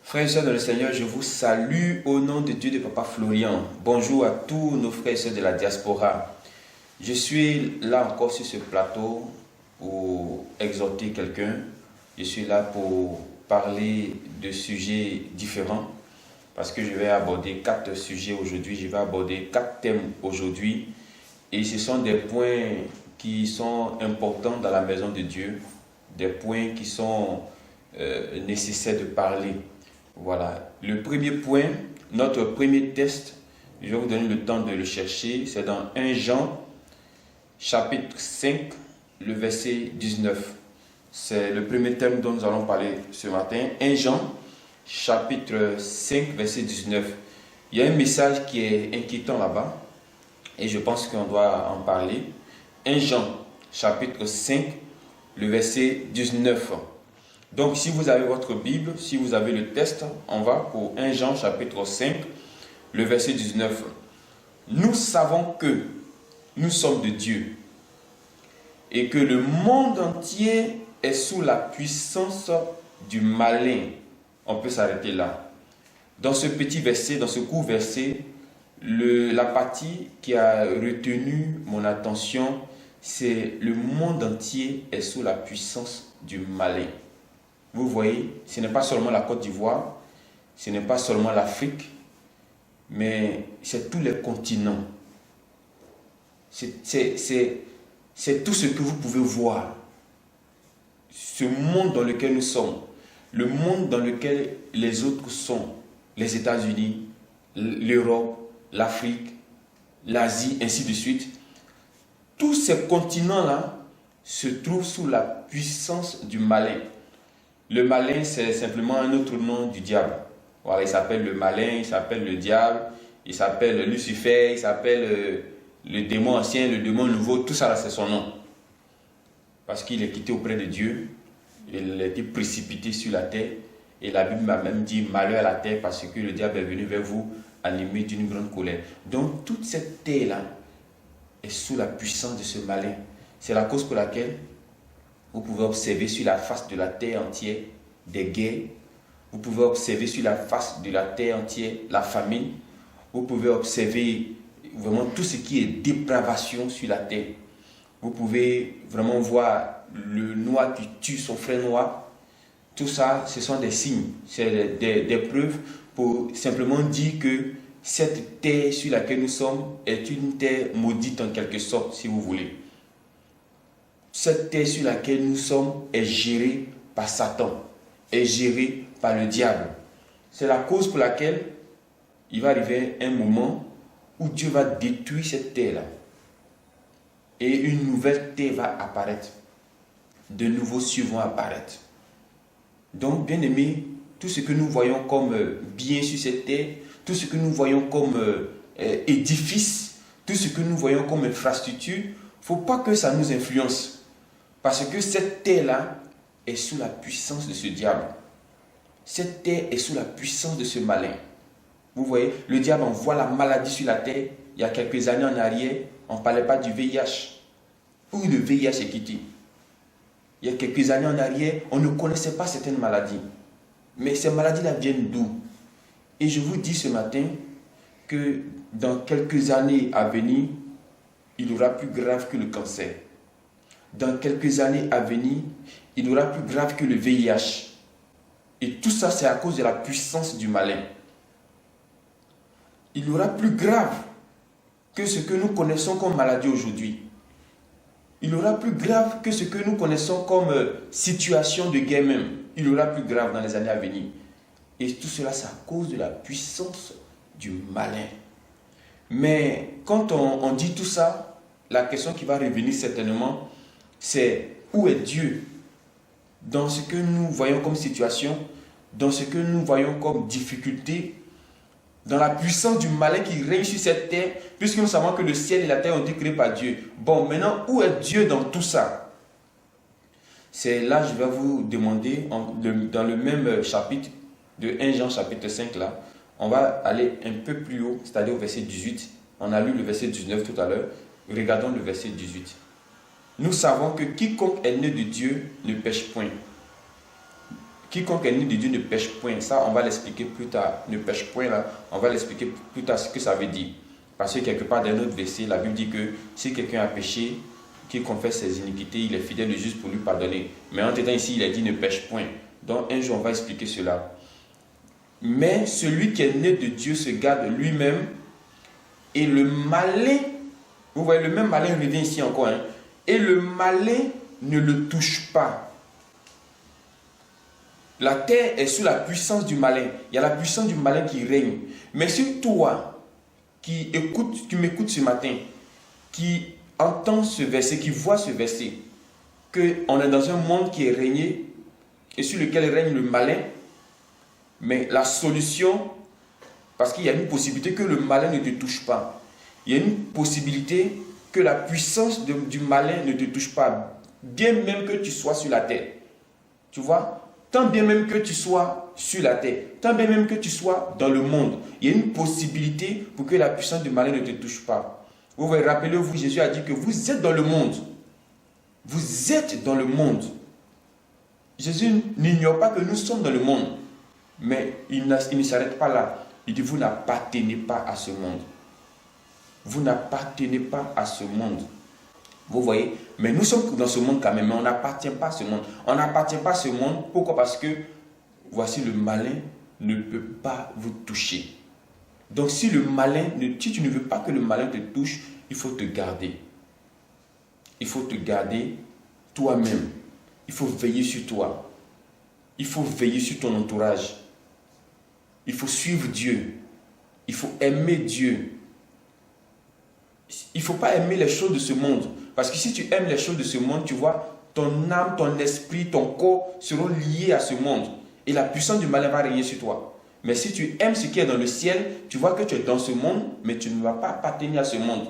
Frères et sœurs dans le Seigneur, je vous salue au nom de Dieu de Papa Florian. Bonjour à tous nos frères et sœurs de la diaspora. Je suis là encore sur ce plateau pour exhorter quelqu'un. Je suis là pour parler de sujets différents parce que je vais aborder 4 sujets aujourd'hui. Je vais aborder 4 thèmes aujourd'hui et ce sont des points qui sont importants dans la maison de Dieu, des points qui sont nécessaires de parler. Voilà, le premier point, notre premier test, je vais vous donner le temps de le chercher, c'est dans 1 Jean, chapitre 5, le verset 19. C'est le premier thème dont nous allons parler ce matin. 1 Jean, chapitre 5, verset 19. Il y a un message qui est inquiétant là-bas, et je pense qu'on doit en parler. 1 Jean, chapitre 5, le verset 19. Donc, si vous avez votre Bible, si vous avez le test, on va pour 1 Jean chapitre 5, le verset 19. Nous savons que nous sommes de Dieu et que le monde entier est sous la puissance du malin. On peut s'arrêter là. Dans ce petit verset, dans ce court verset, la partie qui a retenu mon attention, c'est le monde entier est sous la puissance du malin. Vous voyez, ce n'est pas seulement la Côte d'Ivoire, ce n'est pas seulement l'Afrique, mais c'est tous les continents. C'est tout ce que vous pouvez voir. Ce monde dans lequel nous sommes, le monde dans lequel les autres sont, les États-Unis, l'Europe, l'Afrique, l'Asie, ainsi de suite. Tous ces continents-là se trouvent sous la puissance du malin. Le malin, c'est simplement un autre nom du diable. Voilà, il s'appelle le malin, il s'appelle le diable, il s'appelle Lucifer, il s'appelle le démon ancien, le démon nouveau, tout ça là, c'est son nom. Parce qu'il est quitté auprès de Dieu, il a été précipité sur la terre, et la Bible m'a même dit malheur à la terre parce que le diable est venu vers vous animé d'une grande colère. Donc toute cette terre-là est sous la puissance de ce malin. C'est la cause pour laquelle vous pouvez observer sur la face de la terre entière des guerres. Vous pouvez observer sur la face de la terre entière la famine. Vous pouvez observer vraiment tout ce qui est dépravation sur la terre. Vous pouvez vraiment voir le noir qui tue son frère noir. Tout ça, ce sont des signes, c'est des preuves pour simplement dire que cette terre sur laquelle nous sommes est une terre maudite en quelque sorte, si vous voulez. Cette terre sur laquelle nous sommes est gérée par Satan, est gérée par le diable. C'est la cause pour laquelle il va arriver un moment où Dieu va détruire cette terre-là. Et une nouvelle terre va apparaître. De nouveaux cieux vont apparaître. Donc, bien aimés, tout ce que nous voyons comme bien sur cette terre, tout ce que nous voyons comme édifice, tout ce que nous voyons comme infrastructure, il ne faut pas que ça nous influence. Parce que cette terre-là est sous la puissance de ce diable. Cette terre est sous la puissance de ce malin. Vous voyez, le diable envoie la maladie sur la terre. Il y a quelques années en arrière, on ne parlait pas du VIH. Où le VIH est quitté. Il y a quelques années en arrière, on ne connaissait pas certaines maladies. Mais ces maladies-là viennent d'où? Et je vous dis ce matin que dans quelques années à venir, il y aura plus grave que le cancer. Dans quelques années à venir, il y aura plus grave que le VIH. Et tout ça, c'est à cause de la puissance du malin. Il y aura plus grave que ce que nous connaissons comme maladie aujourd'hui. Il y aura plus grave que ce que nous connaissons comme situation de guerre même. Il y aura plus grave dans les années à venir. Et tout cela, c'est à cause de la puissance du malin. Mais quand on dit tout ça, la question qui va revenir certainement, c'est où est Dieu dans ce que nous voyons comme situation, dans ce que nous voyons comme difficulté, dans la puissance du malin qui règne sur cette terre, puisque nous savons que le ciel et la terre ont été créés par Dieu. Bon, maintenant, où est Dieu dans tout ça? C'est là que je vais vous demander, dans le même chapitre, de 1 Jean chapitre 5, là, on va aller un peu plus haut, c'est-à-dire au verset 18. On a lu le verset 19 tout à l'heure. Regardons le verset 18. Nous savons que quiconque est né de Dieu ne pêche point. Quiconque est né de Dieu ne pêche point. Ça, on va l'expliquer plus tard. Ne pêche point, là, on va l'expliquer plus tard ce que ça veut dire. Parce que quelque part dans notre verset, la Bible dit que si quelqu'un a péché, qu'il confesse ses iniquités, il est fidèle et juste pour lui pardonner. Mais en temps ici, il a dit ne pêche point. Donc un jour, on va expliquer cela. Mais celui qui est né de Dieu se garde lui-même et le malin, vous voyez, le même malin revient ici encore, hein, et le malin ne le touche pas. La terre est sous la puissance du malin. Il y a la puissance du malin qui règne. Mais si toi, qui m'écoutes ce matin, qui entend ce verset, qui voit ce verset, qu'on est dans un monde qui est régné et sur lequel règne le malin, mais la solution, parce qu'il y a une possibilité que le malin ne te touche pas. Il y a une possibilité que la puissance du malin ne te touche pas, bien même que tu sois sur la terre. Tu vois? Tant bien même que tu sois sur la terre, tant bien même que tu sois dans le monde, il y a une possibilité pour que la puissance du malin ne te touche pas. Vous voyez, rappelez-vous, Jésus a dit que vous êtes dans le monde. Vous êtes dans le monde. Jésus n'ignore pas que nous sommes dans le monde. Mais il ne s'arrête pas là. Il dit, vous n'appartenez pas à ce monde. Vous n'appartenez pas à ce monde. Vous voyez? Mais nous sommes dans ce monde quand même, mais on n'appartient pas à ce monde. On n'appartient pas à ce monde. Pourquoi? Parce que, voici, le malin ne peut pas vous toucher. Donc si tu ne veux pas que le malin te touche, il faut te garder. Il faut te garder toi-même. Il faut veiller sur toi. Il faut veiller sur ton entourage. Il faut suivre Dieu. Il faut aimer Dieu. Il ne faut pas aimer les choses de ce monde. Parce que si tu aimes les choses de ce monde, tu vois, ton âme, ton esprit, ton corps seront liés à ce monde. Et la puissance du malin va régner sur toi. Mais si tu aimes ce qui est dans le ciel, tu vois que tu es dans ce monde, mais tu ne vas pas appartenir à ce monde.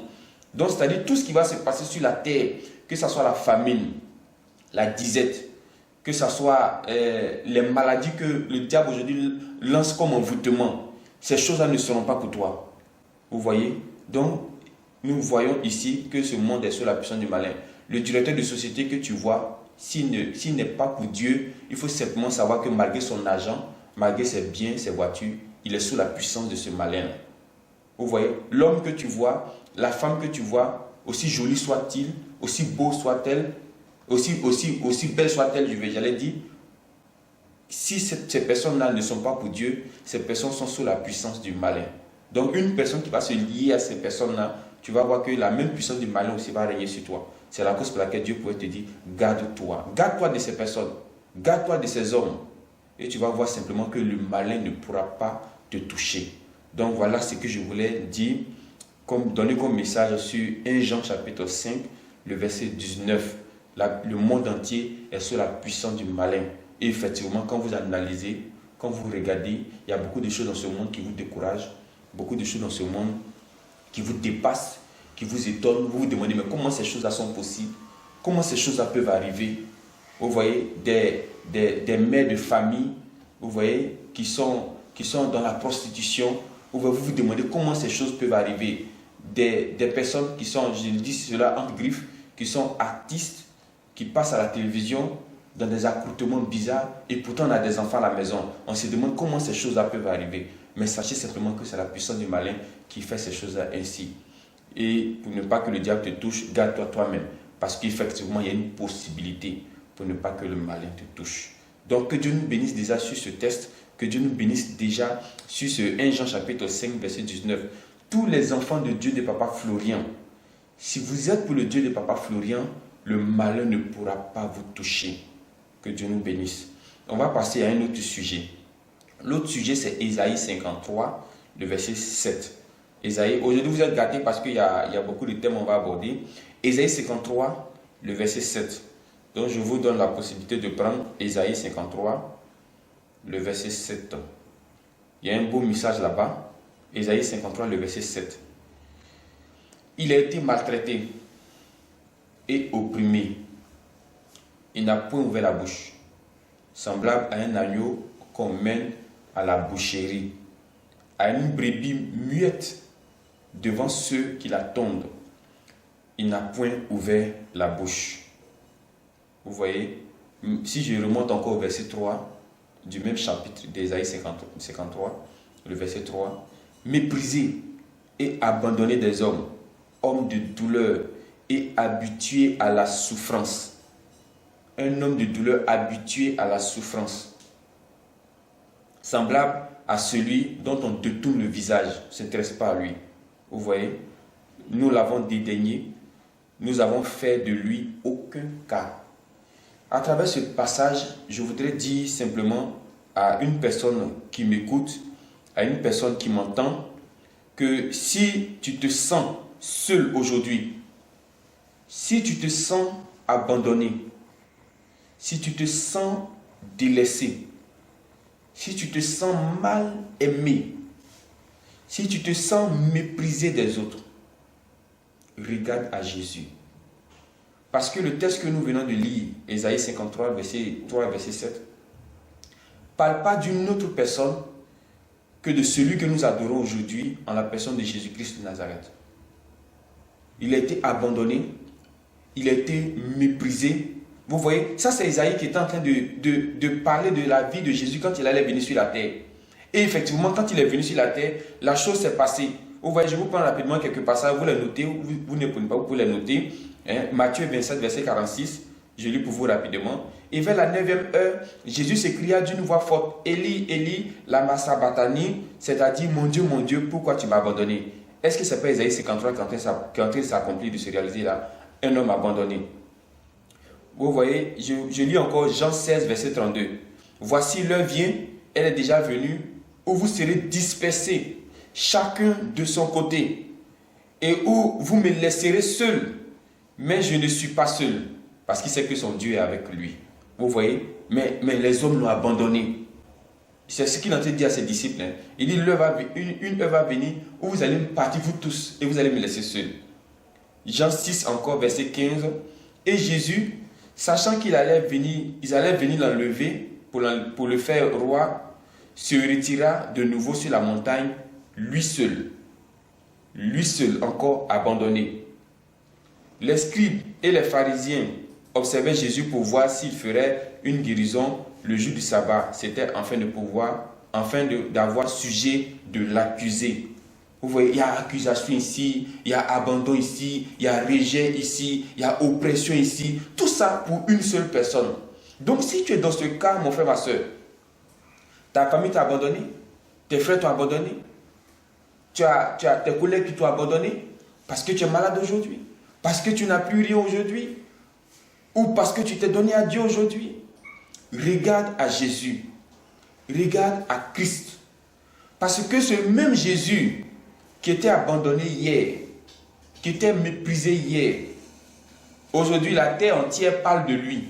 Donc, c'est-à-dire tout ce qui va se passer sur la terre, que ce soit la famine, la disette, que ce soit les maladies que le diable aujourd'hui lance comme envoûtement, ces choses-là ne seront pas pour toi. Vous voyez? Donc, nous voyons ici que ce monde est sous la puissance du malin. Le directeur de société que tu vois, s'il n'est pas pour Dieu, il faut simplement savoir que malgré son argent, malgré ses biens, ses voitures, il est sous la puissance de ce malin. Vous voyez, l'homme que tu vois, la femme que tu vois, aussi jolie soit-il, aussi beau soit-elle, aussi belle soit-elle, j'allais dire, si ces personnes-là ne sont pas pour Dieu, ces personnes sont sous la puissance du malin. Donc une personne qui va se lier à ces personnes-là, tu vas voir que la même puissance du malin aussi va régner sur toi. C'est la cause pour laquelle Dieu pourrait te dire, garde-toi. Garde-toi de ces personnes. Garde-toi de ces hommes. Et tu vas voir simplement que le malin ne pourra pas te toucher. Donc voilà ce que je voulais dire, donner comme message sur 1 Jean chapitre 5, le verset 19. Le monde entier est sous la puissance du malin. Et effectivement, quand vous analysez, quand vous regardez, il y a beaucoup de choses dans ce monde qui vous découragent, beaucoup de choses dans ce monde qui vous dépassent, qui vous étonnent. Vous vous demandez, mais comment ces choses-là sont possibles? Comment ces choses-là peuvent arriver? Vous voyez, des mères de famille, vous voyez, qui sont dans la prostitution. Vous vous demandez comment ces choses peuvent arriver. Des personnes qui sont, je dis cela entre griffes, qui sont artistes, qui passent à la télévision dans des accoutrements bizarres, et pourtant on a des enfants à la maison. On se demande comment ces choses-là peuvent arriver. Mais sachez simplement que c'est la puissance du malin qui fait ces choses-là ainsi. Et pour ne pas que le diable te touche, garde-toi toi-même. Parce qu'effectivement, il y a une possibilité pour ne pas que le malin te touche. Donc que Dieu nous bénisse déjà sur ce test, que Dieu nous bénisse déjà sur ce 1 Jean chapitre 5, verset 19. Tous les enfants de Dieu de Papa Florian, si vous êtes pour le Dieu de Papa Florian, le malin ne pourra pas vous toucher. Que Dieu nous bénisse. On va passer à un autre sujet. L'autre sujet, c'est Ésaïe 53, le verset 7. Ésaïe, aujourd'hui vous êtes gâtés parce qu'il y a beaucoup de thèmes qu'on va aborder. Ésaïe 53, le verset 7. Donc je vous donne la possibilité de prendre Ésaïe 53, le verset 7. Il y a un beau message là-bas. Ésaïe 53, le verset 7. Il a été maltraité et opprimé. Il n'a point ouvert la bouche. Semblable à un agneau qu'on mène à la boucherie, à une brebis muette devant ceux qui l'attendent. Il n'a point ouvert la bouche. Vous voyez, si je remonte encore au verset 3, du même chapitre d'Ésaïe 53, le verset 3. Méprisé et abandonné des hommes, homme de douleur et habitué à la souffrance. Un homme de douleur habitué à la souffrance. Semblable à celui dont on détourne le visage, ne s'intéresse pas à lui. Vous voyez, nous l'avons dédaigné, nous avons fait de lui aucun cas. À travers ce passage, je voudrais dire simplement à une personne qui m'écoute, à une personne qui m'entend, que si tu te sens seul aujourd'hui, si tu te sens abandonné, si tu te sens délaissé, si tu te sens mal aimé, si tu te sens méprisé des autres, regarde à Jésus. Parce que le texte que nous venons de lire, Ésaïe 53, verset 3 verset 7, ne parle pas d'une autre personne que de celui que nous adorons aujourd'hui en la personne de Jésus-Christ de Nazareth. Il a été abandonné, il a été méprisé. Vous voyez, ça c'est Ésaïe qui est en train de parler de la vie de Jésus quand il allait venir sur la terre. Et effectivement, quand il est venu sur la terre, la chose s'est passée. Vous voyez, je vous prends rapidement quelques passages, vous les notez, vous ne prenez pas, vous pouvez les noter. Matthieu 27, verset 46, je lis pour vous rapidement. Et vers la 9e heure, Jésus s'écria d'une voix forte, Élie, Élie, lama sabachthani, c'est-à-dire, mon Dieu, pourquoi tu m'as abandonné? Est-ce que ce n'est pas Ésaïe 53 qui est en train de s'accomplir, de se réaliser là? Un homme abandonné. Vous voyez, je lis encore Jean 16, verset 32. Voici l'heure vient, elle est déjà venue, où vous serez dispersés, chacun de son côté, et où vous me laisserez seul. Mais je ne suis pas seul, parce qu'il sait que son Dieu est avec lui. Vous voyez, mais les hommes l'ont abandonné. C'est ce qu'il est en train de dire à ses disciples. Il dit, une heure va venir où vous allez partir vous tous et vous allez me laisser seul. Jean 6 encore, verset 15. Et Jésus, sachant qu'ils allaient venir l'enlever pour le faire roi, se retira de nouveau sur la montagne, lui seul, encore abandonné. Les scribes et les pharisiens observaient Jésus pour voir s'il ferait une guérison le jour du sabbat. C'était afin d'avoir sujet de l'accuser. Vous voyez, il y a accusation ici, il y a abandon ici, il y a rejet ici, il y a oppression ici. Tout ça pour une seule personne. Donc si tu es dans ce cas, mon frère, ma soeur, ta famille t'a abandonné, tes frères t'ont abandonné, tu as tes collègues qui t'ont abandonné parce que tu es malade aujourd'hui, parce que tu n'as plus rien aujourd'hui, ou parce que tu t'es donné à Dieu aujourd'hui. Regarde à Jésus, regarde à Christ. Parce que ce même Jésus qui était abandonné hier, qui était méprisé hier, aujourd'hui la terre entière parle de lui.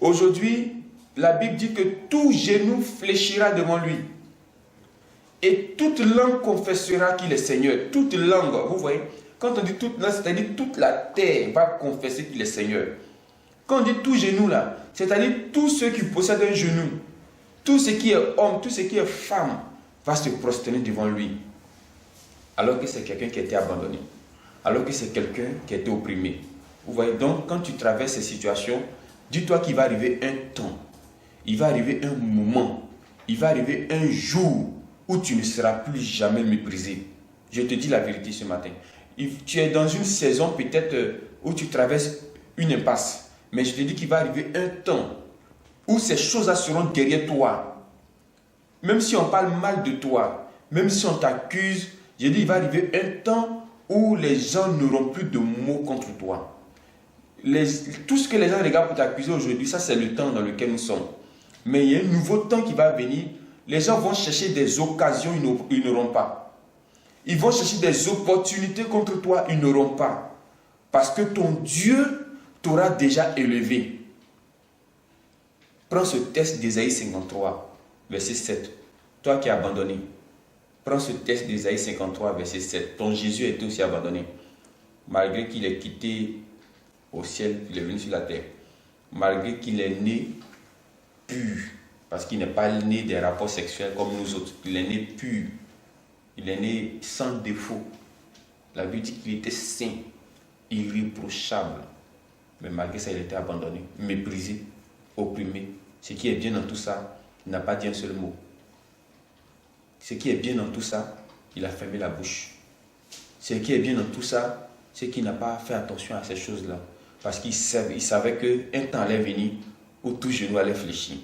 Aujourd'hui, la Bible dit que tout genou fléchira devant lui. Et toute langue confessera qu'il est Seigneur. Toute langue, vous voyez, quand on dit toute langue, c'est-à-dire toute la terre va confesser qu'il est Seigneur. Quand on dit tout genou là, c'est-à-dire tous ceux qui possèdent un genou, tout ce qui est homme, tout ce qui est femme, va se prosterner devant lui. Alors que c'est quelqu'un qui a été abandonné. Alors que c'est quelqu'un qui a été opprimé. Vous voyez, donc quand tu traverses ces situations, dis-toi qu'il va arriver un temps, il va arriver un moment, il va arriver un jour où tu ne seras plus jamais méprisé. Je te dis la vérité ce matin. Tu es dans une saison peut-être où tu traverses une impasse. Mais je te dis qu'il va arriver un temps où ces choses-là seront derrière toi. Même si on parle mal de toi, même si on t'accuse, je dis il va arriver un temps où les gens n'auront plus de mots contre toi. Tout ce que les gens regardent pour t'accuser aujourd'hui, ça c'est le temps dans lequel nous sommes. Mais il y a un nouveau temps qui va venir. Les gens vont chercher des occasions, ils n'auront pas. Ils vont chercher des opportunités contre toi, ils n'auront pas. Parce que ton Dieu t'aura déjà élevé. Prends ce texte d'Ésaïe 53, verset 7. Toi qui es abandonné, prends ce texte d'Ésaïe 53, verset 7. Ton Jésus est aussi abandonné. Malgré qu'il ait quitté au ciel, il est venu sur la terre. Malgré qu'il est né pur, parce qu'il n'est pas né des rapports sexuels comme nous autres. Il est né pur. Il est né sans défaut. La Bible dit qu'il était saint, irréprochable. Mais malgré ça, il était abandonné, méprisé, opprimé, Ce qui est bien dans tout ça, il n'a pas dit un seul mot. Ce qui est bien dans tout ça, il a fermé la bouche. Ce qui est bien dans tout ça, c'est qu'il n'a pas fait attention à ces choses-là. Parce qu'il savait qu'un temps allait venir où tout genou allait fléchir.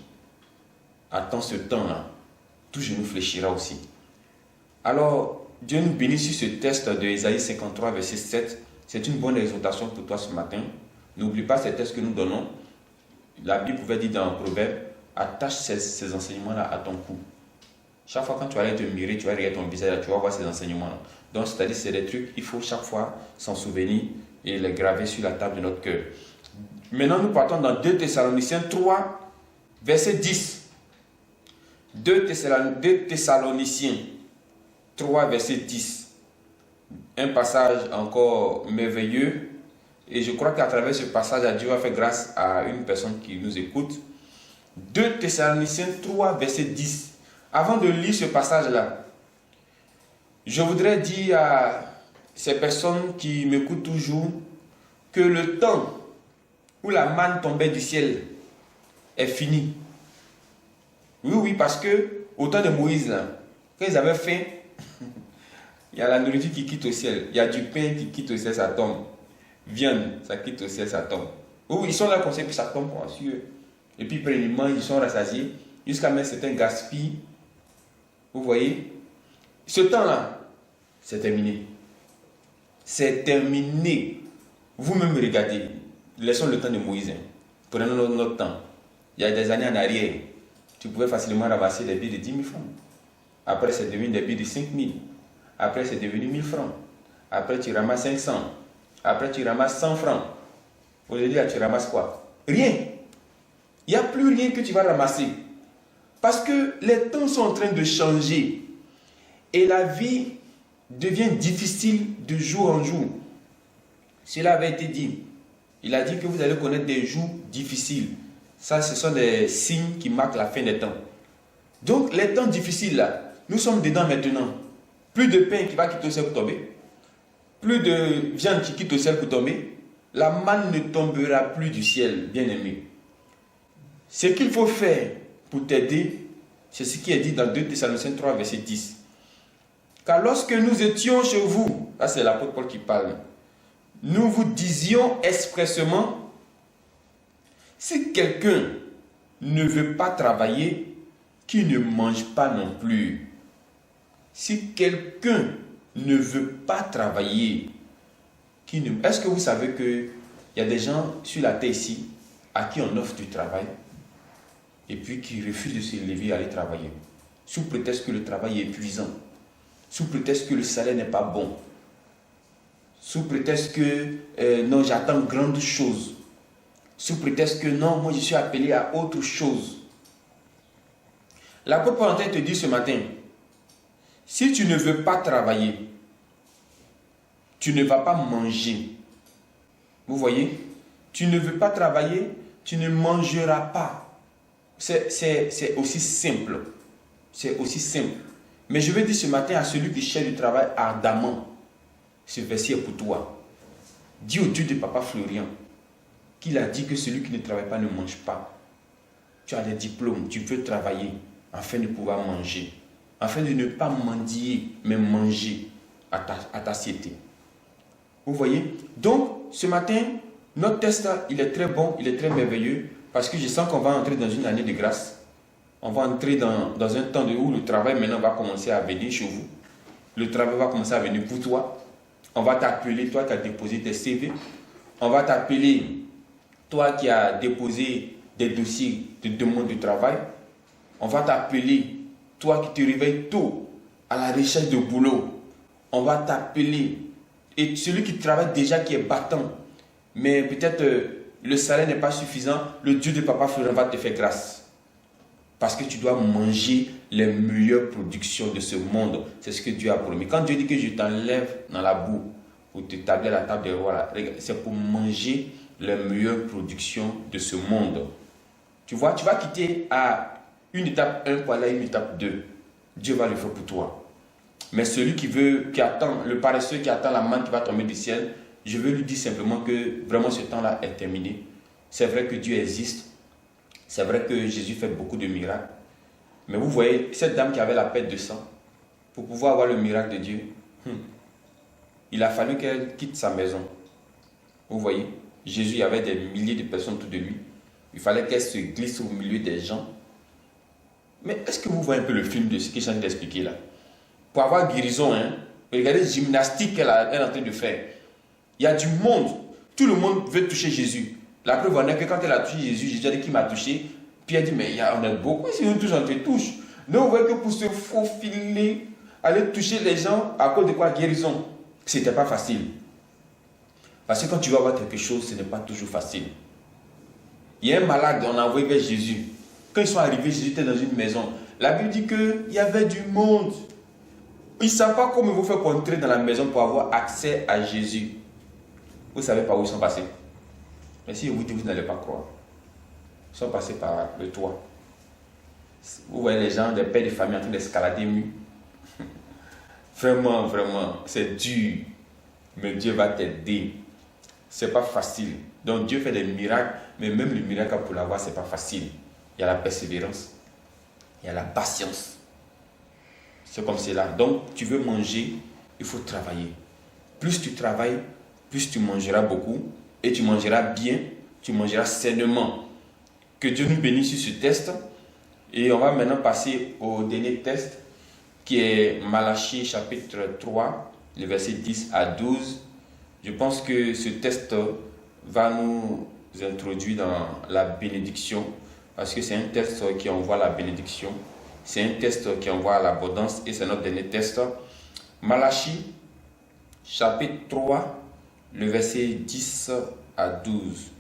Attends ce temps-là, tout genou fléchira aussi. Alors, Dieu nous bénit sur ce texte de Ésaïe 53, verset 7. C'est une bonne exhortation pour toi ce matin. N'oublie pas ces textes que nous donnons. La Bible pouvait dire dans le Proverbe, attache ces enseignements-là à ton cou. Chaque fois quand tu vas aller te mirer, tu vas regarder ton visage, tu vas voir ces enseignements-là. Donc, c'est-à-dire, c'est des trucs, il faut chaque fois s'en souvenir et les graver sur la table de notre cœur. Maintenant, nous partons dans 2 Thessaloniciens 3, verset 10. 2 Thessaloniciens 3, verset 10. Un passage encore merveilleux. Et je crois qu'à travers ce passage, Dieu va faire grâce à une personne qui nous écoute. 2 Thessaloniciens 3, verset 10. Avant de lire ce passage-là, je voudrais dire à ces personnes qui m'écoutent toujours que le temps où la manne tombait du ciel est fini. Oui, parce que au temps de Moïse, là, quand ils avaient faim, il y a la nourriture qui quitte au ciel. Il y a du pain qui quitte au ciel, ça tombe. Viande, ça quitte au ciel, ça tombe. Oui, ils sont là comme ça, puis ça tombe sur eux. Et puis, ils mangent, ils sont rassasiés. Jusqu'à même c'est un gaspille. Vous voyez? Ce temps-là, c'est terminé. C'est terminé. Vous-même regardez. Laissons le temps de Moïse. Prenons notre temps. Il y a des années en arrière, tu pouvais facilement ramasser des billes de 10 000 francs. Après, c'est devenu des billes de 5 000. Après, c'est devenu 1 000 francs. Après, tu ramasses 500. Après, tu ramasses 100 francs. Aujourd'hui, tu ramasses quoi? Rien. Il n'y a plus rien que tu vas ramasser. Parce que les temps sont en train de changer. Et la vie devient difficile de jour en jour. Cela avait été dit. Il a dit que vous allez connaître des jours difficiles. Ça, ce sont des signes qui marquent la fin des temps. Donc, les temps difficiles, là, nous sommes dedans maintenant. Plus de pain qui va quitter le ciel pour tomber. Plus de viande qui quitte le ciel pour tomber. La manne ne tombera plus du ciel, bien-aimé. Ce qu'il faut faire pour t'aider, c'est ce qui est dit dans 2 Thessaloniciens 3, verset 10. Car lorsque nous étions chez vous, là c'est l'apôtre Paul qui parle, nous vous disions expressément, si quelqu'un ne veut pas travailler, qu'il ne mange pas non plus. Si quelqu'un ne veut pas travailler, est-ce que vous savez qu'il y a des gens sur la terre ici à qui on offre du travail et puis qui refusent de se lever et aller travailler sous prétexte que le travail est épuisant, sous prétexte que le salaire n'est pas bon, sous prétexte que non, j'attends grandes choses, sous prétexte que non, moi je suis appelé à autre chose. L'apôtre Paul est en train de te dire ce matin, si tu ne veux pas travailler, tu ne vas pas manger. Vous voyez? Tu ne veux pas travailler, tu ne mangeras pas. C'est aussi simple. C'est aussi simple. Mais je veux dire ce matin à celui qui cherche du travail ardemment, ce verset est pour toi. Dis au Dieu de Papa Florian qu'il a dit que celui qui ne travaille pas ne mange pas. Tu as des diplômes, tu veux travailler afin de pouvoir manger. Afin de ne pas mendier, mais manger à ta satiété. Vous voyez? Donc, ce matin, notre test, il est très bon, il est très merveilleux, parce que je sens qu'on va entrer dans une année de grâce. On va entrer dans un temps où le travail maintenant va commencer à venir chez vous. Le travail va commencer à venir pour toi. On va t'appeler, toi qui as déposé tes CV. On va t'appeler, toi qui as déposé des dossiers de demande de travail. On va t'appeler, toi qui te réveilles tôt à la recherche de boulot. On va t'appeler. Et celui qui travaille déjà, qui est battant, mais peut-être le salaire n'est pas suffisant, le Dieu de Papa Florian va te faire grâce. Parce que tu dois manger les meilleures productions de ce monde. C'est ce que Dieu a promis. Quand Dieu dit que je t'enlève dans la boue pour t'établir à la table des rois, c'est pour manger les meilleures productions de ce monde. Tu vois, tu vas quitter à une étape 1 pour aller à une étape 2. Dieu va le faire pour toi. Mais celui qui attend, le paresseux qui attend la manne qui va tomber du ciel, je veux lui dire simplement que vraiment ce temps-là est terminé. C'est vrai que Dieu existe. C'est vrai que Jésus fait beaucoup de miracles. Mais vous voyez, cette dame qui avait la perte de sang, pour pouvoir avoir le miracle de Dieu, il a fallu qu'elle quitte sa maison. Vous voyez, Jésus, il y avait des milliers de personnes autour de lui. Il fallait qu'elle se glisse au milieu des gens. Mais est-ce que vous voyez un peu le film de ce que je viens d'expliquer là? Pour avoir guérison, regardez la gymnastique qu'elle est en train de faire. Il y a du monde. Tout le monde veut toucher Jésus. La preuve en est que quand elle a touché Jésus, Jésus a dit qui m'a touché. Puis elle dit, mais on est beaucoup, si nous touchons, on te touche. Donc vous voyez que pour se faufiler, aller toucher les gens à cause de quoi? Guérison. Ce n'était pas facile. Parce que quand tu vas avoir quelque chose, ce n'est pas toujours facile. Il y a un malade, on a envoyé vers Jésus. Quand ils sont arrivés, Jésus était dans une maison. La Bible dit qu'il y avait du monde. Ils ne savent pas comment ils vont faire pour entrer dans la maison pour avoir accès à Jésus. Vous ne savez pas où ils sont passés. Mais si vous dites, vous n'allez pas croire. Ils sont passés par le toit. Vous voyez les gens, des pères de famille en train d'escalader mur. Vraiment, vraiment, c'est dur. Mais Dieu va t'aider. Ce n'est pas facile. Donc Dieu fait des miracles, mais même le miracle pour l'avoir, ce n'est pas facile. Il y a la persévérance, il y a la patience. C'est comme cela. Donc tu veux manger, il faut travailler. Plus tu travailles, plus tu mangeras beaucoup et tu mangeras bien, tu mangeras sainement. Que Dieu nous bénisse sur ce test. Et on va maintenant passer au dernier test qui est Malachie chapitre 3, le verset 10 à 12. Je pense que ce test va nous introduire dans la bénédiction parce que c'est un test qui envoie la bénédiction. C'est un test qui envoie l'abondance et c'est notre dernier test. Malachie chapitre 3, le verset 10 à 12.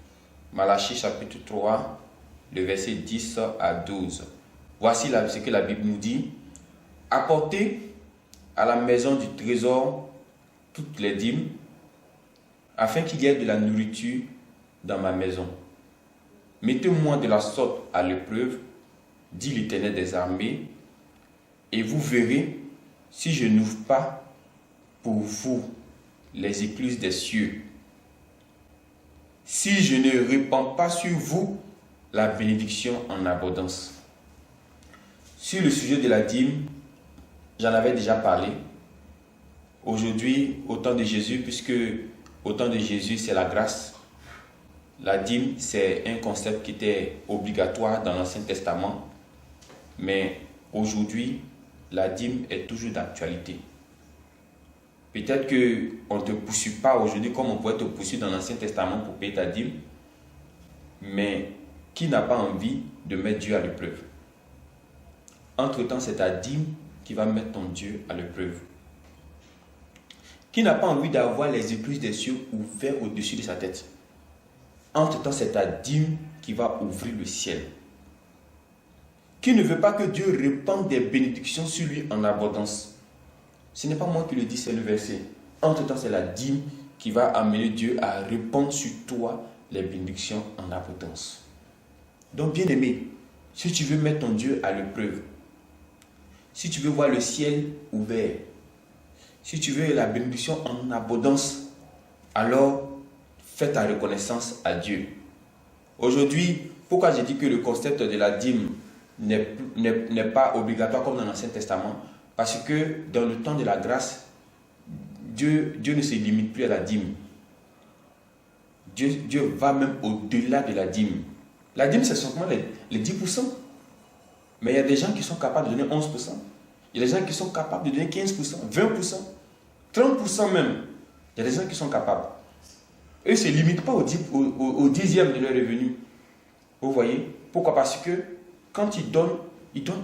Malachie chapitre 3, le verset 10 à 12. Voici ce que la Bible nous dit. Apportez à la maison du trésor toutes les dîmes, afin qu'il y ait de la nourriture dans ma maison. Mettez-moi de la sorte à l'épreuve, dit l'Éternel des armées, et vous verrez si je n'ouvre pas pour vous les écluses des cieux, si je ne répands pas sur vous la bénédiction en abondance. Sur le sujet de la dîme, j'en avais déjà parlé. Aujourd'hui, au temps de Jésus, puisque au temps de Jésus, c'est la grâce. La dîme, c'est un concept qui était obligatoire dans l'Ancien Testament. Mais aujourd'hui, la dîme est toujours d'actualité. Peut-être qu'on ne te poursuit pas aujourd'hui comme on pourrait te poursuivre dans l'Ancien Testament pour payer ta dîme. Mais qui n'a pas envie de mettre Dieu à l'épreuve? Entre-temps, c'est ta dîme qui va mettre ton Dieu à l'épreuve. Qui n'a pas envie d'avoir les écluses des cieux ouverts au-dessus de sa tête? Entre-temps, c'est ta dîme qui va ouvrir le ciel. Qui ne veut pas que Dieu répande des bénédictions sur lui en abondance? Ce n'est pas moi qui le dis, c'est le verset. Entre-temps, c'est la dîme qui va amener Dieu à répandre sur toi les bénédictions en abondance. Donc, bien aimé, si tu veux mettre ton Dieu à l'épreuve, si tu veux voir le ciel ouvert, si tu veux la bénédiction en abondance, alors fais ta reconnaissance à Dieu. Aujourd'hui, pourquoi j'ai dit que le concept de la dîme n'est pas obligatoire comme dans l'Ancien Testament? Parce que dans le temps de la grâce, Dieu ne se limite plus à la dîme. Dieu va même au-delà de la dîme. La dîme, c'est seulement les 10%. Mais il y a des gens qui sont capables de donner 11%. Il y a des gens qui sont capables de donner 15%, 20%, 30% même. Il y a des gens qui sont capables. Eux ne se limitent pas au dixième de leur revenu. Vous voyez? Pourquoi? Parce que quand ils donnent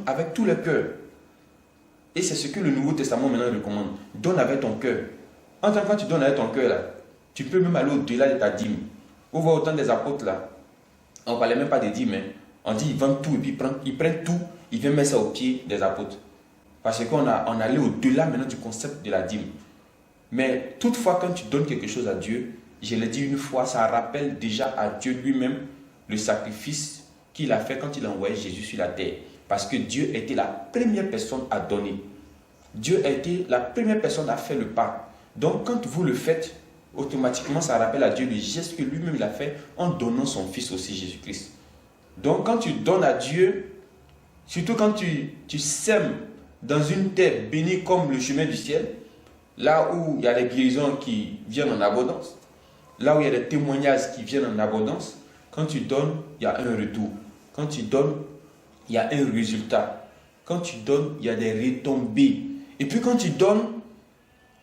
avec tout le cœur. Et c'est ce que le Nouveau Testament maintenant recommande. Donne avec ton cœur. Quand tu donnes avec ton cœur, là, tu peux même aller au-delà de ta dîme. Vous voyez autant des apôtres là. On ne parlait même pas des dîmes. On dit ils vendent tout et puis ils prennent tout, ils viennent mettre ça aux pieds des apôtres. Parce qu'on allait au-delà maintenant du concept de la dîme. Mais toutefois, quand tu donnes quelque chose à Dieu, je l'ai dit une fois, ça rappelle déjà à Dieu lui-même le sacrifice qu'il a fait quand il a envoyé Jésus sur la terre. Parce que Dieu était la première personne à donner. Dieu a été la première personne à faire le pas. Donc quand vous le faites, automatiquement ça rappelle à Dieu le geste que lui-même il a fait en donnant son fils aussi, Jésus-Christ. Donc quand tu donnes à Dieu, surtout quand tu sèmes dans une terre bénie comme le chemin du ciel, là où il y a les guérisons qui viennent en abondance, là où il y a des témoignages qui viennent en abondance, quand tu donnes, il y a un retour. Quand tu donnes, il y a un résultat. Quand tu donnes, il y a des retombées. Et puis quand tu donnes,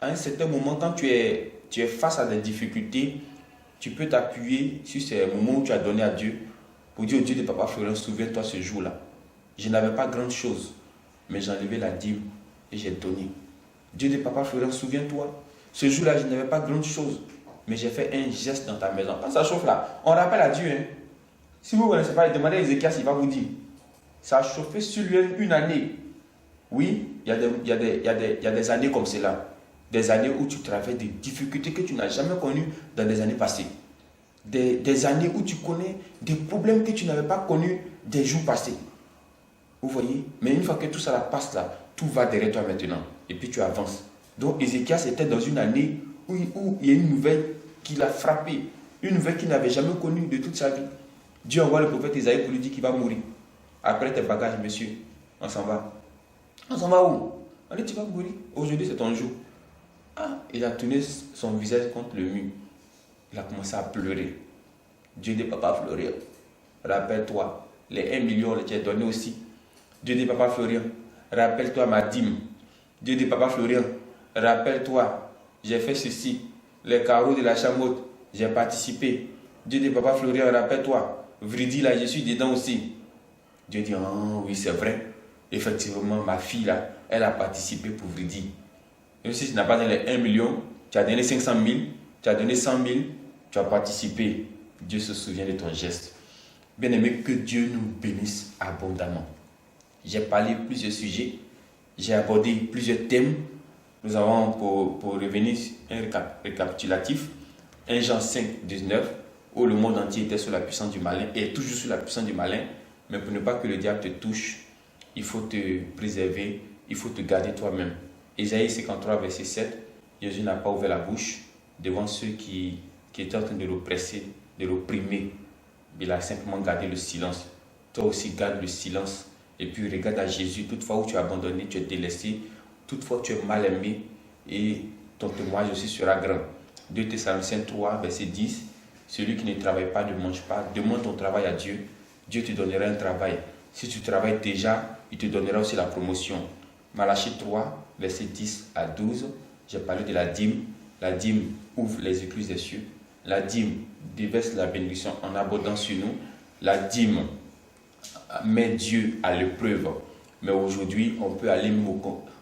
à un certain moment, quand tu es face à des difficultés, tu peux t'appuyer sur ces moments où tu as donné à Dieu pour dire au Dieu de Papa Florent, souviens-toi ce jour-là. Je n'avais pas grand chose, mais j'ai enlevé la dîme et j'ai donné. Dieu de Papa Florent, souviens-toi, ce jour-là, je n'avais pas grand chose, mais j'ai fait un geste dans ta maison. Quand ça chauffe là, on rappelle à Dieu. Hein. Si vous ne connaissez pas, demandez à Ézéchias, il va vous dire. Ça a chauffé sur lui une année. Oui, il y a des années comme cela. Des années où tu traverses des difficultés que tu n'as jamais connues dans des années passées. Des années où tu connais des problèmes que tu n'avais pas connus des jours passés. Vous voyez? Mais une fois que tout ça passe là, tout va derrière toi maintenant. Et puis tu avances. Donc Ézéchias était dans une année où il y a une nouvelle qui l'a frappé. Une nouvelle qu'il n'avait jamais connue de toute sa vie. Dieu envoie le prophète Isaïe pour lui dire qu'il va mourir. Après tes bagages, monsieur, on s'en va. On s'en va où? On dit, tu vas mourir. Aujourd'hui, c'est ton jour. Ah, il a tourné son visage contre le mur. Il a commencé à pleurer. Dieu dit, Papa Florian, rappelle-toi, les 1 million, tu as donné aussi. Dieu dit, Papa Florian, rappelle-toi ma dîme. Dieu dit, Papa Florian, rappelle-toi, j'ai fait ceci. Les carreaux de la chambre haute, j'ai participé. Dieu dit, Papa Florian, rappelle-toi, Vridi là, je suis dedans aussi. Dieu dit, oh oui, c'est vrai. Effectivement, ma fille là, elle a participé pour Vridi. Même si tu n'as pas donné les 1 million, tu as donné 500 000, tu as donné 100 000, tu as participé. Dieu se souvient de ton geste. Bien aimé, que Dieu nous bénisse abondamment. J'ai parlé de plusieurs sujets, j'ai abordé plusieurs thèmes. Nous avons, pour revenir, un récapitulatif, 1 Jean 5, 19, où le monde entier était sous la puissance du malin, et est toujours sous la puissance du malin, mais pour ne pas que le diable te touche, il faut te préserver, il faut te garder toi-même. Ésaïe 53, verset 7, Jésus n'a pas ouvert la bouche devant ceux qui étaient en train de l'oppresser, de l'opprimer. Il a simplement gardé le silence. Toi aussi, garde le silence. Et puis regarde à Jésus, toutefois où tu es abandonné, tu es délaissé, toutefois tu es mal aimé, et ton témoignage aussi sera grand. 2 Thessaloniciens 3, verset 10, celui qui ne travaille pas ne mange pas, demande ton travail à Dieu, Dieu te donnera un travail. Si tu travailles déjà, il te donnera aussi la promotion. Malachie 3, verset 10 à 12, j'ai parlé de la dîme. La dîme ouvre les écluses des cieux. La dîme déverse la bénédiction en abondance sur nous. La dîme met Dieu à l'épreuve. Mais aujourd'hui, on peut aller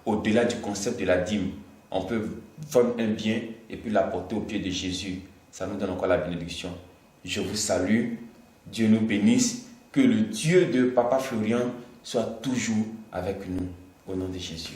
au-delà du concept de la dîme. On peut vendre un bien et puis l'apporter au pied de Jésus. Ça nous donne encore la bénédiction. Je vous salue. Dieu nous bénisse. Que le Dieu de Papa Florian soit toujours avec nous. Au nom de Jésus.